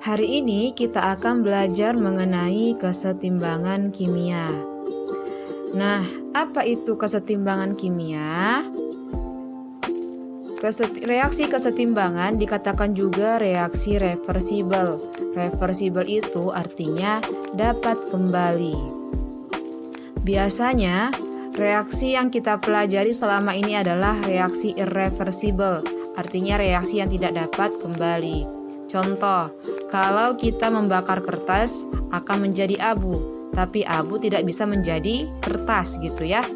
Hari ini kita akan belajar mengenai kesetimbangan kimia. Nah, apa itu kesetimbangan kimia? Reaksi kesetimbangan dikatakan juga reaksi reversibel. Reversibel itu artinya dapat kembali. Biasanya, reaksi yang kita pelajari selama ini adalah reaksi irreversibel, artinya reaksi yang tidak dapat kembali. Contoh, kalau kita membakar kertas akan menjadi abu, tapi abu tidak bisa menjadi kertas gitu ya.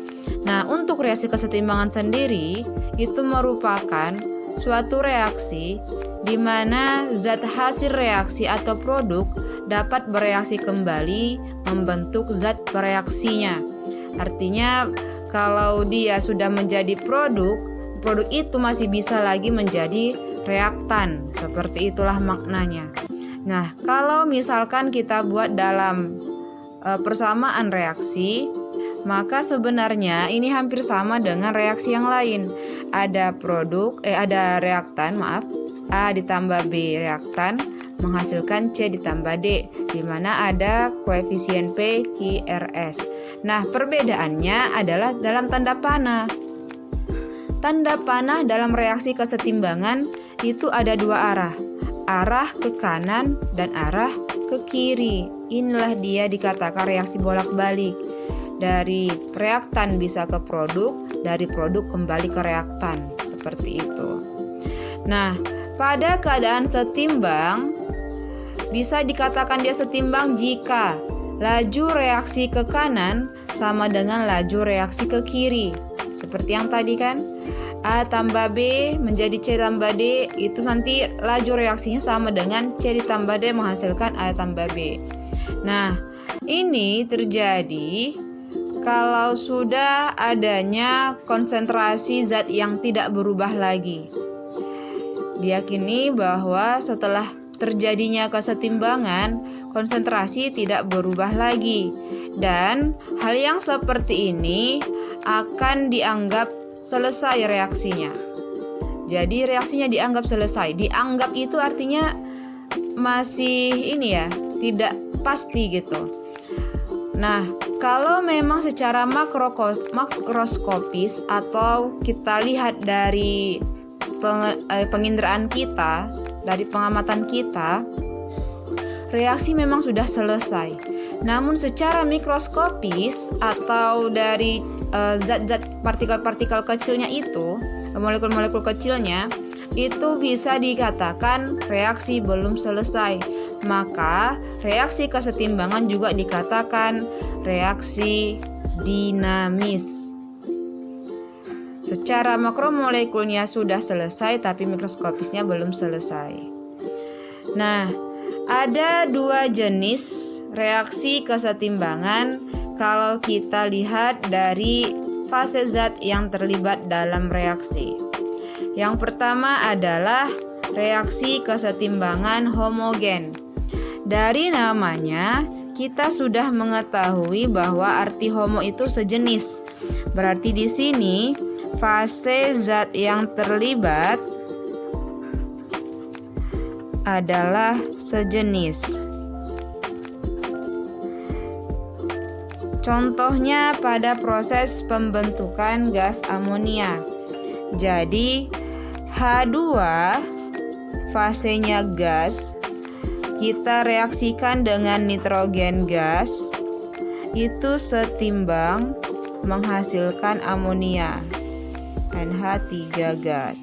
Nah, untuk reaksi kesetimbangan sendiri itu merupakan suatu reaksi di mana zat hasil reaksi atau produk dapat bereaksi kembali membentuk zat bereaksinya. Artinya kalau dia sudah menjadi produk itu masih bisa lagi menjadi reaktan. Seperti itulah maknanya. Nah, kalau misalkan kita buat dalam persamaan reaksi, maka sebenarnya ini hampir sama dengan reaksi yang lain. Ada reaktan, A ditambah B reaktan menghasilkan C ditambah D, di mana ada koefisien P, Q, RS. Nah, perbedaannya adalah dalam tanda panah. Tanda panah dalam reaksi kesetimbangan itu ada dua arah ke kanan dan arah ke kiri. Inilah dia dikatakan reaksi bolak-balik. Dari reaktan bisa ke produk, dari produk kembali ke reaktan, seperti itu. Nah, pada keadaan setimbang, bisa dikatakan dia setimbang jika laju reaksi ke kanan sama dengan laju reaksi ke kiri. Seperti yang tadi kan, A tambah B menjadi C tambah D, itu nanti laju reaksinya sama dengan C ditambah D menghasilkan A tambah B. Nah, ini terjadi kalau sudah adanya konsentrasi zat yang tidak berubah lagi. Diyakini bahwa setelah terjadinya kesetimbangan, konsentrasi tidak berubah lagi. Dan hal yang seperti ini akan dianggap selesai reaksinya. Jadi reaksinya dianggap selesai. Dianggap itu artinya masih tidak pasti gitu. Nah, kalau memang secara makroskopis atau kita lihat dari penginderaan kita, dari pengamatan kita, reaksi memang sudah selesai. Namun secara mikroskopis atau dari zat-zat partikel-partikel kecilnya itu, molekul-molekul kecilnya, itu bisa dikatakan reaksi belum selesai. Maka reaksi kesetimbangan juga dikatakan reaksi dinamis. Secara makromolekulnya sudah selesai, tapi mikroskopisnya belum selesai. Nah, ada dua jenis reaksi kesetimbangan kalau kita lihat dari fase zat yang terlibat dalam reaksi. Yang pertama adalah reaksi kesetimbangan homogen. Dari namanya, kita sudah mengetahui bahwa arti homo itu sejenis. Berarti di sini fase zat yang terlibat adalah sejenis. Contohnya pada proses pembentukan gas amonia. Jadi H2 fasenya gas, kita reaksikan dengan nitrogen gas, itu setimbang menghasilkan amonia, NH3 gas.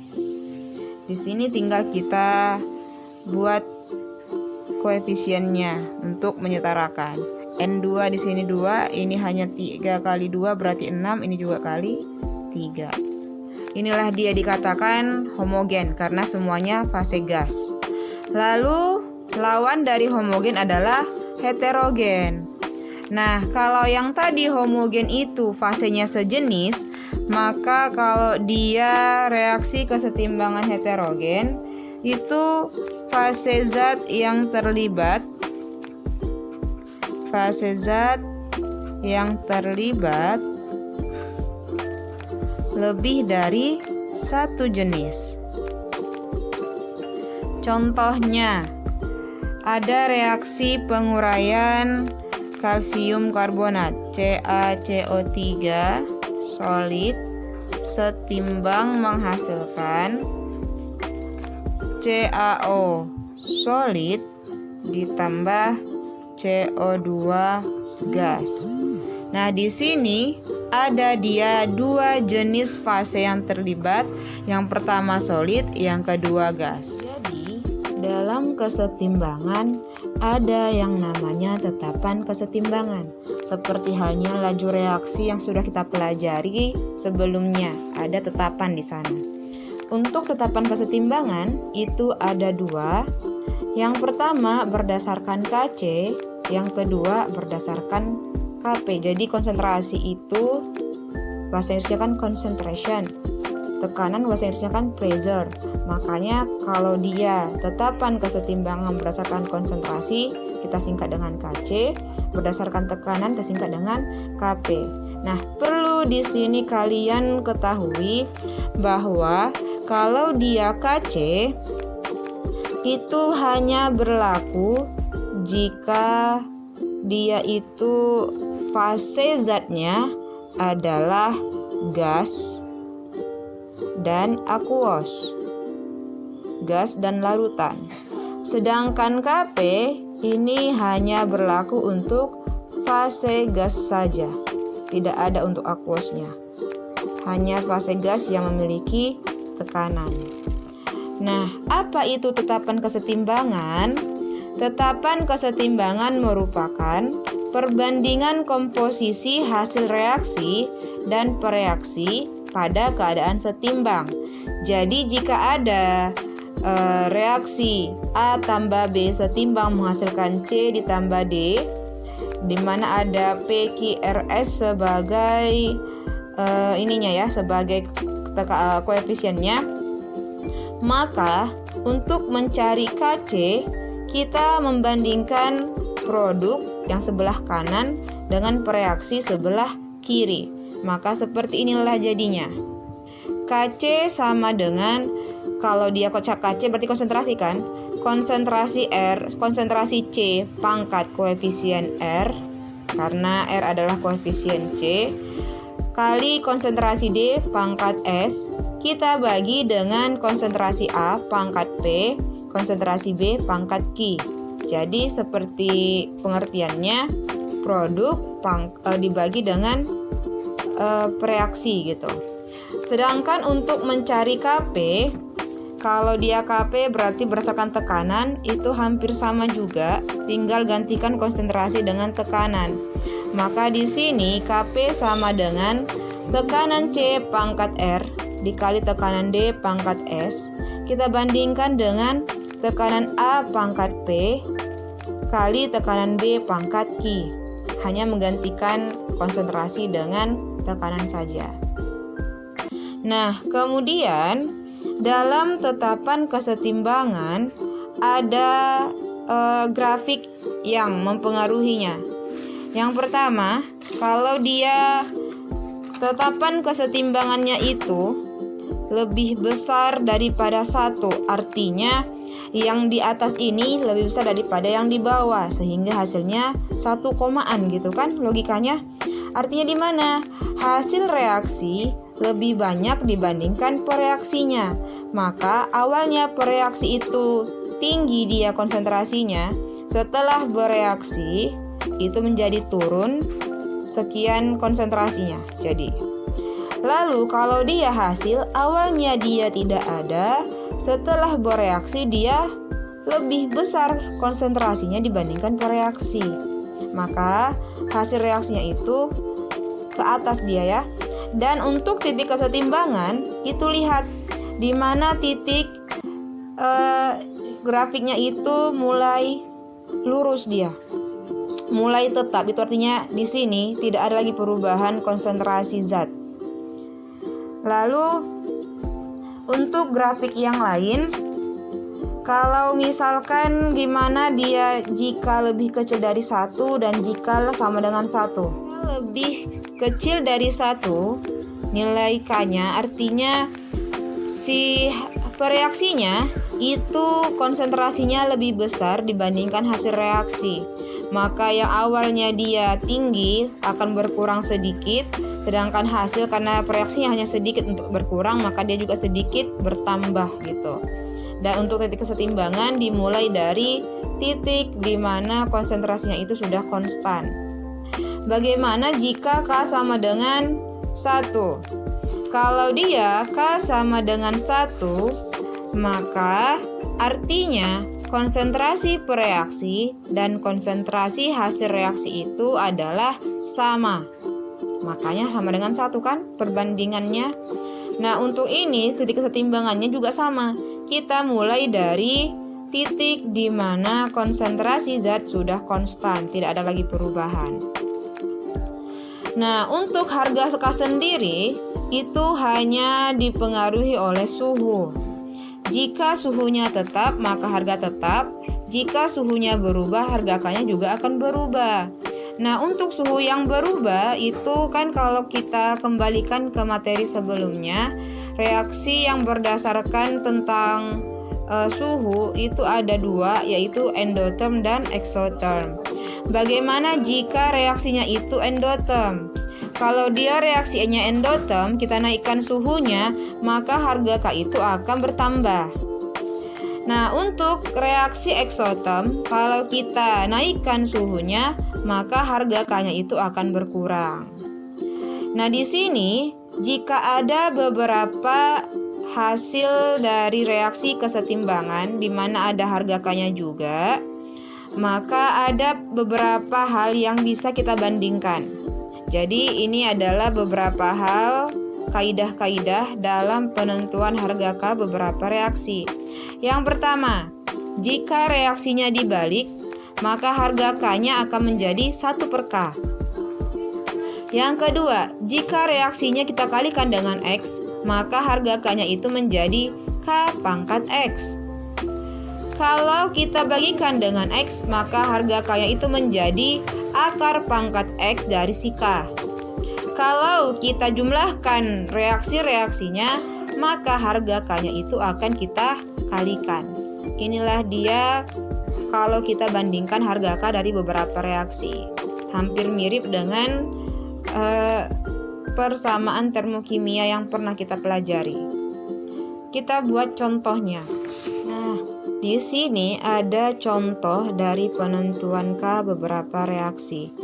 Di sini tinggal kita buat koefisiennya untuk menyetarakan. N2 di sini 2, ini hanya 3 kali 2 berarti 6, ini juga kali 3. Inilah dia dikatakan homogen karena semuanya fase gas. Lalu lawan dari homogen adalah heterogen. Nah, kalau yang tadi homogen itu fasenya sejenis, maka kalau dia reaksi kesetimbangan heterogen, itu fase zat yang terlibat lebih dari satu jenis. Contohnya ada reaksi penguraian kalsium karbonat CaCO3 solid setimbang menghasilkan CaO solid ditambah CO2 gas. Nah, di sini ada dia dua jenis fase yang terlibat. Yang pertama solid, yang kedua gas. Jadi, dalam kesetimbangan ada yang namanya tetapan kesetimbangan. Seperti halnya laju reaksi yang sudah kita pelajari sebelumnya, ada tetapan di sana. Untuk tetapan kesetimbangan itu ada dua. Yang pertama berdasarkan Kc, yang kedua berdasarkan Kp. Jadi konsentrasi itu bahasa Inggrisnya kan concentration, tekanan bahasa Inggrisnya kan pressure. Makanya kalau dia tetapan kesetimbangan berdasarkan konsentrasi, kita singkat dengan Kc, berdasarkan tekanan kita singkat dengan Kp. Nah, perlu di sini kalian ketahui bahwa kalau dia Kc itu hanya berlaku jika dia itu fase zatnya adalah gas dan aqueous, gas dan larutan. Sedangkan Kp ini hanya berlaku untuk fase gas saja, tidak ada untuk aqueousnya. Hanya fase gas yang memiliki tekanan. Nah, apa itu tetapan kesetimbangan? Tetapan kesetimbangan merupakan perbandingan komposisi hasil reaksi dan pereaksi pada keadaan setimbang. Jadi jika ada reaksi A tambah B setimbang menghasilkan C ditambah D, di mana ada PQRS sebagai sebagai koefisiennya, maka untuk mencari Kc kita membandingkan produk yang sebelah kanan dengan pereaksi sebelah kiri. Maka seperti inilah jadinya. Kc sama dengan, kalau dia Kc berarti konsentrasi kan? Konsentrasi R, konsentrasi C pangkat koefisien R, karena R adalah koefisien C, kali konsentrasi D pangkat S, kita bagi dengan konsentrasi A pangkat P, konsentrasi B pangkat Q. Jadi seperti pengertiannya, produk dibagi dengan reaksi gitu. Sedangkan untuk mencari Kp, kalau dia Kp berarti berdasarkan tekanan, itu hampir sama juga, tinggal gantikan konsentrasi dengan tekanan. Maka di sini Kp sama dengan tekanan C pangkat R dikali tekanan D pangkat S. Kita bandingkan dengan tekanan A pangkat P kali tekanan B pangkat Q. Hanya menggantikan konsentrasi dengan tekanan saja. Nah, kemudian dalam tetapan kesetimbangan ada grafik yang mempengaruhinya. Yang pertama, kalau dia tetapan kesetimbangannya itu lebih besar daripada 1, artinya yang di atas ini lebih besar daripada yang di bawah, sehingga hasilnya 1 komaan gitu kan logikanya. Artinya di mana? Hasil reaksi lebih banyak dibandingkan pereaksinya. Maka awalnya pereaksi itu tinggi dia konsentrasinya, setelah bereaksi itu menjadi turun sekian konsentrasinya. Jadi, lalu kalau dia hasil awalnya dia tidak ada, setelah bereaksi dia lebih besar konsentrasinya dibandingkan pereaksi. Maka hasil reaksinya itu ke atas dia ya. Dan untuk titik kesetimbangan itu lihat di mana titik grafiknya itu mulai lurus dia, mulai tetap. Itu artinya di sini tidak ada lagi perubahan konsentrasi zat. Lalu untuk grafik yang lain, kalau misalkan gimana dia jika lebih kecil dari 1 dan jika sama dengan 1. Lebih kecil dari 1 nilai K-nya, artinya si Pereaksinya itu konsentrasinya lebih besar dibandingkan hasil reaksi. Maka yang awalnya dia tinggi akan berkurang sedikit, sedangkan hasil karena reaksinya hanya sedikit untuk berkurang, maka dia juga sedikit bertambah gitu. Dan untuk titik kesetimbangan dimulai dari titik di mana konsentrasinya itu sudah konstan. Bagaimana jika K sama dengan 1? Kalau dia K sama dengan 1, maka artinya konsentrasi pereaksi dan konsentrasi hasil reaksi itu adalah sama. Makanya sama dengan 1 kan perbandingannya. Nah, untuk ini titik kesetimbangannya juga sama. Kita mulai dari titik di mana konsentrasi zat sudah konstan, tidak ada lagi perubahan. Nah, untuk harga K sendiri itu hanya dipengaruhi oleh suhu. Jika suhunya tetap, maka harga tetap. Jika suhunya berubah, harga K-nya juga akan berubah. Nah, untuk suhu yang berubah itu kan kalau kita kembalikan ke materi sebelumnya, reaksi yang berdasarkan tentang suhu itu ada 2, yaitu endotherm dan exotherm. Bagaimana jika reaksinya itu endotherm? Kalau dia reaksinya endotherm, kita naikkan suhunya, maka harga K itu akan bertambah. Nah, untuk reaksi exotherm, kalau kita naikkan suhunya, maka harga K-nya itu akan berkurang. Nah, di sini jika ada beberapa hasil dari reaksi kesetimbangan di mana ada harga K-nya juga, maka ada beberapa hal yang bisa kita bandingkan. Jadi ini adalah beberapa hal kaidah-kaidah dalam penentuan harga K beberapa reaksi. Yang pertama, jika reaksinya dibalik, maka harga K-nya akan menjadi 1/K. Yang kedua, jika reaksinya kita kalikan dengan X, maka harga K-nya itu menjadi K pangkat X. Kalau kita bagikan dengan X, maka harga K-nya itu menjadi akar pangkat X dari si K. Kalau kita jumlahkan reaksi-reaksinya, maka harga K-nya itu akan kita kalikan. Inilah dia kalau kita bandingkan harga K dari beberapa reaksi. Hampir mirip dengan persamaan termokimia yang pernah kita pelajari. Kita buat contohnya. Nah, di sini ada contoh dari penentuan K beberapa reaksi.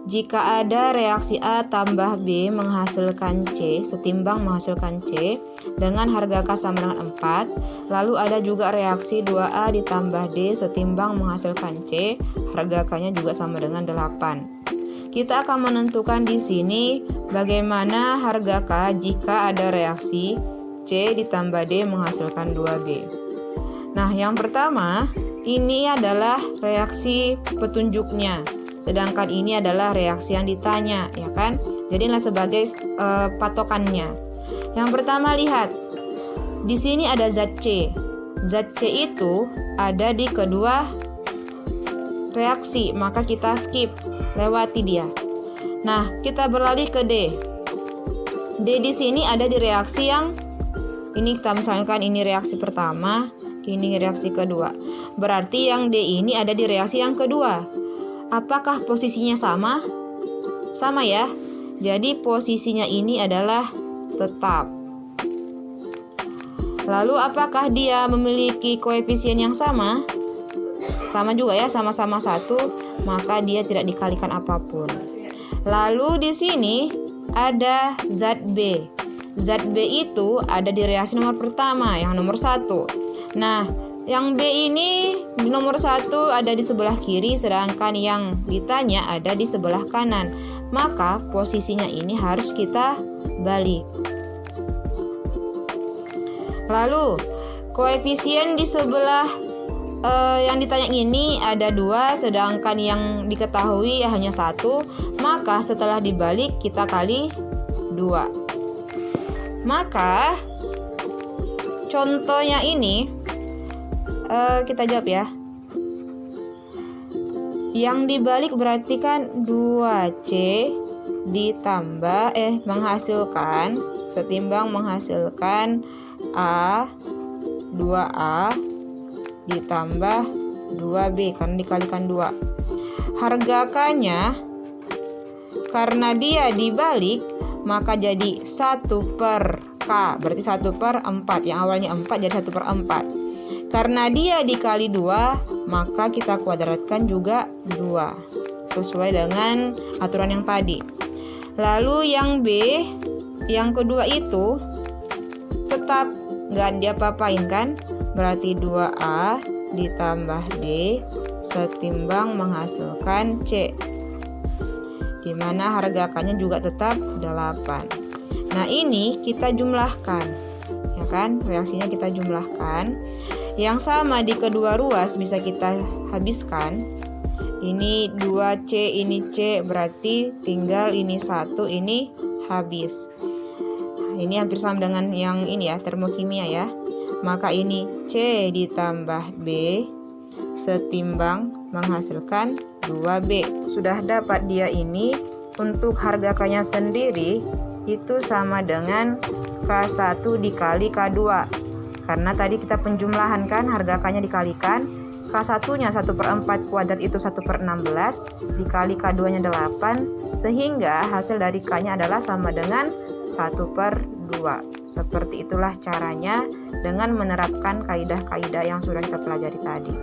Jika ada reaksi A tambah B menghasilkan C, setimbang menghasilkan C, dengan harga K sama dengan 4, lalu ada juga reaksi 2A ditambah D setimbang menghasilkan C, harga K-nya juga sama dengan 8. Kita akan menentukan di sini bagaimana harga K jika ada reaksi C ditambah D menghasilkan 2B. Nah, yang pertama, ini adalah reaksi petunjuknya. Sedangkan ini adalah reaksi yang ditanya, ya kan? Jadilah sebagai patokannya. Yang pertama, lihat. Di sini ada zat C. Zat C itu ada di kedua reaksi, maka kita skip, lewati dia. Nah, kita beralih ke D. D di sini ada di reaksi yang ini, kita misalkan ini reaksi pertama, ini reaksi kedua. Berarti yang D ini ada di reaksi yang kedua. Apakah posisinya sama? Sama ya. Jadi posisinya ini adalah tetap. Lalu apakah dia memiliki koefisien yang sama? Sama juga ya, sama-sama 1, maka dia tidak dikalikan apapun. Lalu di sini ada zat B. Zat B itu ada di reaksi nomor pertama, yang nomor 1. Nah, yang B ini di nomor 1 ada di sebelah kiri, sedangkan yang ditanya ada di sebelah kanan. Maka posisinya ini harus kita balik. Lalu koefisien di sebelah yang ditanya ini ada 2, sedangkan yang diketahui hanya 1. Maka setelah dibalik kita kali 2. Maka contohnya ini kita jawab ya. Yang dibalik berarti kan 2C ditambah menghasilkan setimbang menghasilkan A 2A ditambah 2B karena dikalikan 2. Harga K-nya karena dia dibalik maka jadi 1 per K, berarti 1 per 4. Yang awalnya 4 jadi 1 per 4. Karena dia dikali 2 maka kita kuadratkan juga 2 sesuai dengan aturan yang tadi. Lalu yang B, yang kedua itu tetap nggak diapa-apain kan, berarti 2A ditambah D setimbang menghasilkan C, dimana harga K-nya juga tetap 8. Nah ini kita jumlahkan, ya kan, reaksinya kita jumlahkan. Yang sama di kedua ruas bisa kita habiskan. Ini 2C, ini C, berarti tinggal ini 1, ini habis. Ini hampir sama dengan yang ini ya, termokimia ya. Maka ini C ditambah B setimbang menghasilkan 2B. Sudah dapat dia ini. Untuk harga K-nya sendiri itu sama dengan K1 dikali K2. Karena tadi kita penjumlahan kan, harga K-nya dikalikan. K1-nya 1 per 4 kuadrat itu 1 per 16 dikali K2-nya 8, sehingga hasil dari K-nya adalah sama dengan 1 per 2. Seperti itulah caranya dengan menerapkan kaidah-kaidah yang sudah kita pelajari tadi.